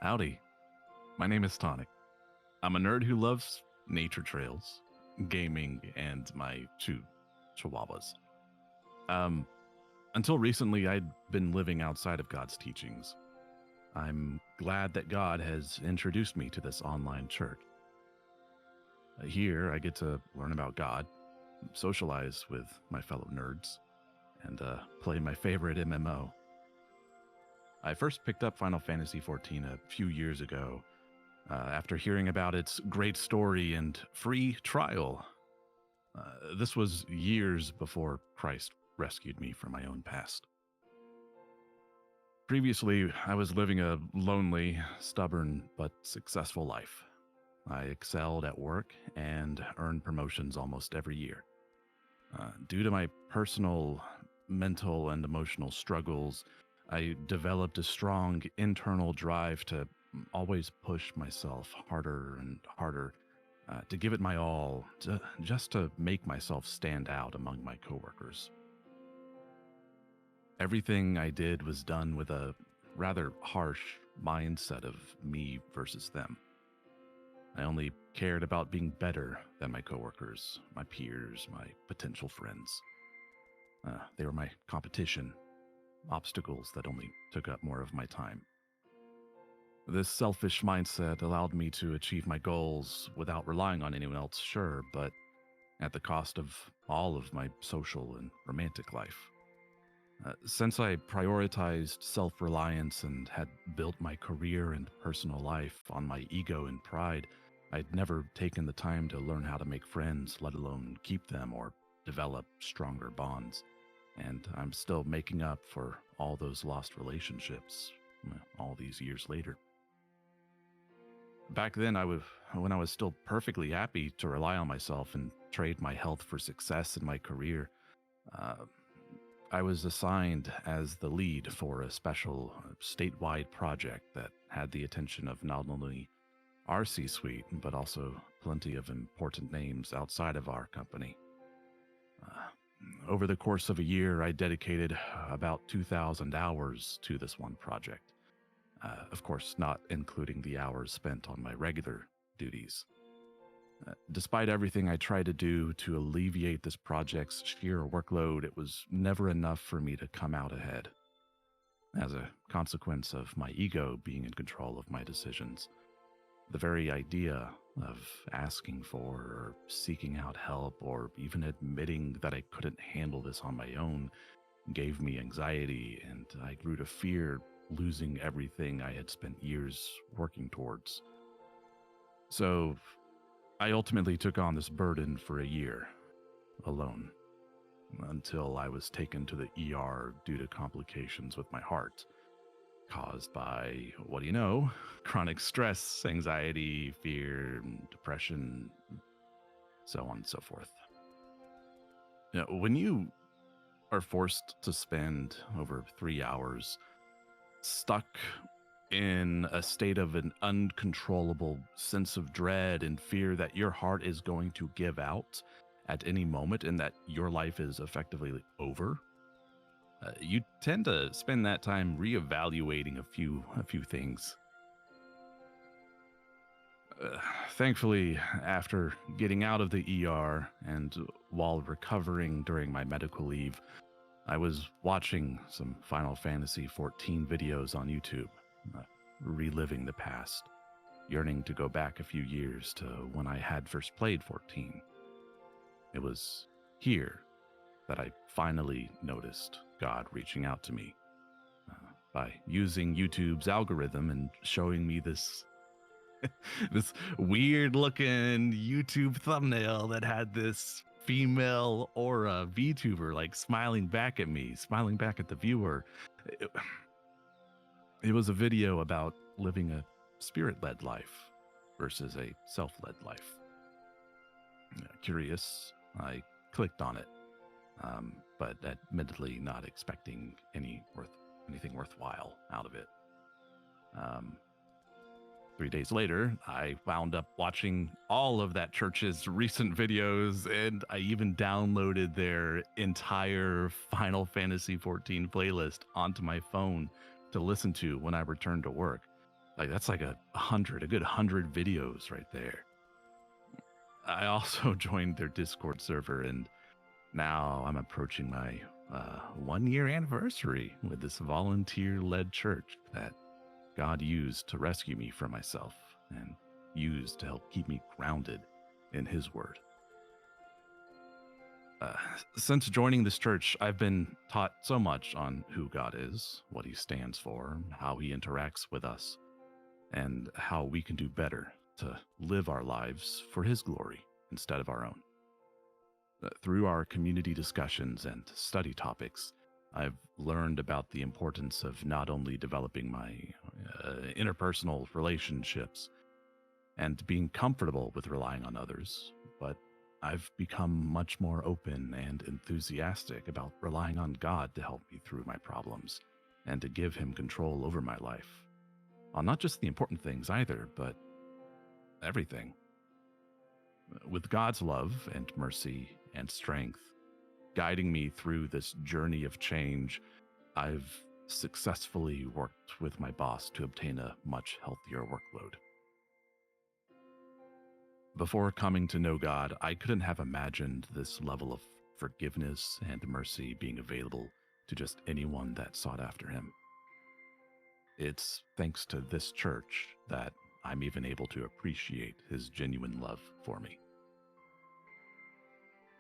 Howdy, my name is Tonic. I'm a nerd who loves nature trails, gaming, and my two chihuahuas. Um, until recently, I'd been living outside of God's teachings. I'm glad that God has introduced me to this online church. Here, I get to learn about God, socialize with my fellow nerds, and play my favorite MMO. I first picked up Final Fantasy XIV a few years ago after hearing about its great story and free trial. This was years before Christ rescued me from my own past. Previously, I was living a lonely, stubborn, but successful life. I excelled at work and earned promotions almost every year. Due to my personal, mental, and emotional struggles, I developed a strong internal drive to always push myself harder and harder, to give it my all, just to make myself stand out among my coworkers. Everything I did was done with a rather harsh mindset of me versus them. I only cared about being better than my coworkers, my peers, my potential friends. They were my competition, obstacles that only took up more of my time. This selfish mindset allowed me to achieve my goals without relying on anyone else, sure, but at the cost of all of my social and romantic life. Since I prioritized self reliance and had built my career and personal life on my ego and pride, I'd never taken the time to learn how to make friends, let alone keep them or develop stronger bonds. And I'm still making up for all those lost relationships all these years later. Back then, when I was still perfectly happy to rely on myself and trade my health for success in my career, uh, I was assigned as the lead for a special statewide project that had the attention of not only our C-suite, but also plenty of important names outside of our company. Uh, Over the course of a year, I dedicated about 2,000 hours to this one project. Of course, not including the hours spent on my regular duties. Despite everything I tried to do to alleviate this project's sheer workload, it was never enough for me to come out ahead. As a consequence of my ego being in control of my decisions, the very idea of asking for or seeking out help or even admitting that I couldn't handle this on my own gave me anxiety, and I grew to fear losing everything I had spent years working towards. So I ultimately took on this burden for a year, alone, until I was taken to the ER due to complications with my heart, caused by, what do you know, chronic stress, anxiety, fear, depression, so on and so forth. When you are forced to spend over 3 hours stuck in a state of an uncontrollable sense of dread and fear that your heart is going to give out at any moment and that your life is effectively over, you tend to spend that time reevaluating a few things. Thankfully, after getting out of the ER and while recovering during my medical leave, I was watching some Final Fantasy XIV videos on YouTube, reliving the past, yearning to go back a few years to when I had first played 14. It was here that I finally noticed God reaching out to me by using YouTube's algorithm and showing me this this weird looking YouTube thumbnail that had this female aura VTuber like smiling back at me, smiling back at the viewer. It, it was a video about living a spirit-led life versus a self-led life. Curious, I clicked on it, but admittedly not expecting anything worthwhile out of it. 3 days later, I wound up watching all of that church's recent videos, and I even downloaded their entire Final Fantasy XIV playlist onto my phone to listen to when I returned to work. Like that's like a good 100 videos right there. I also joined their Discord server, and now I'm approaching my 1 year anniversary with this volunteer led church that God used to rescue me from myself and used to help keep me grounded in His Word. Uh, since joining this church, I've been taught so much on who God is, what He stands for, how He interacts with us, and how we can do better to live our lives for His glory instead of our own. Through our community discussions and study topics, I've learned about the importance of not only developing my interpersonal relationships and being comfortable with relying on others, but I've become much more open and enthusiastic about relying on God to help me through my problems and to give Him control over my life. On not just the important things either, but everything. With God's love and mercy and strength guiding me through this journey of change, I've successfully worked with my boss to obtain a much healthier workload. Before coming to know God, I couldn't have imagined this level of forgiveness and mercy being available to just anyone that sought after Him. It's thanks to this church that I'm even able to appreciate His genuine love for me.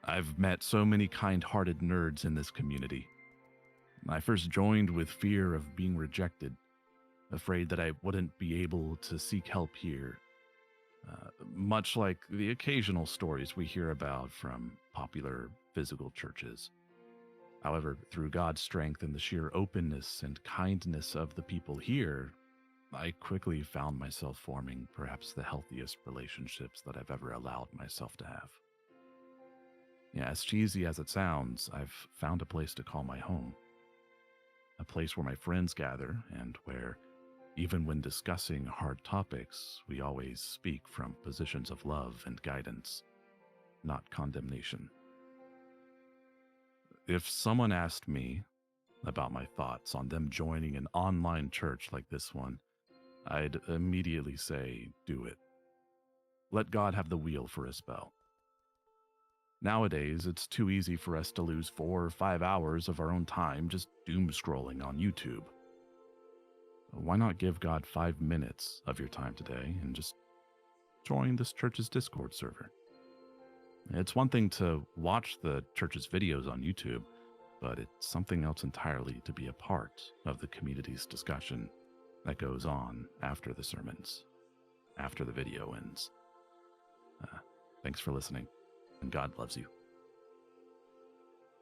I've met so many kind-hearted nerds in this community. I first joined with fear of being rejected, afraid that I wouldn't be able to seek help here, much like the occasional stories we hear about from popular physical churches. However, through God's strength and the sheer openness and kindness of the people here, I quickly found myself forming perhaps the healthiest relationships that I've ever allowed myself to have. Yeah, as cheesy as it sounds, I've found a place to call my home. A place where my friends gather and where, even when discussing hard topics, we always speak from positions of love and guidance, not condemnation. If someone asked me about my thoughts on them joining an online church like this one, I'd immediately say, do it. Let God have the wheel for a spell. Nowadays, it's too easy for us to lose 4 or 5 hours of our own time just doom scrolling on YouTube. Why not give God 5 minutes of your time today and just join this church's Discord server? It's one thing to watch the church's videos on YouTube, but it's something else entirely to be a part of the community's discussion that goes on after the sermons, after the video ends. Thanks for listening, and God loves you.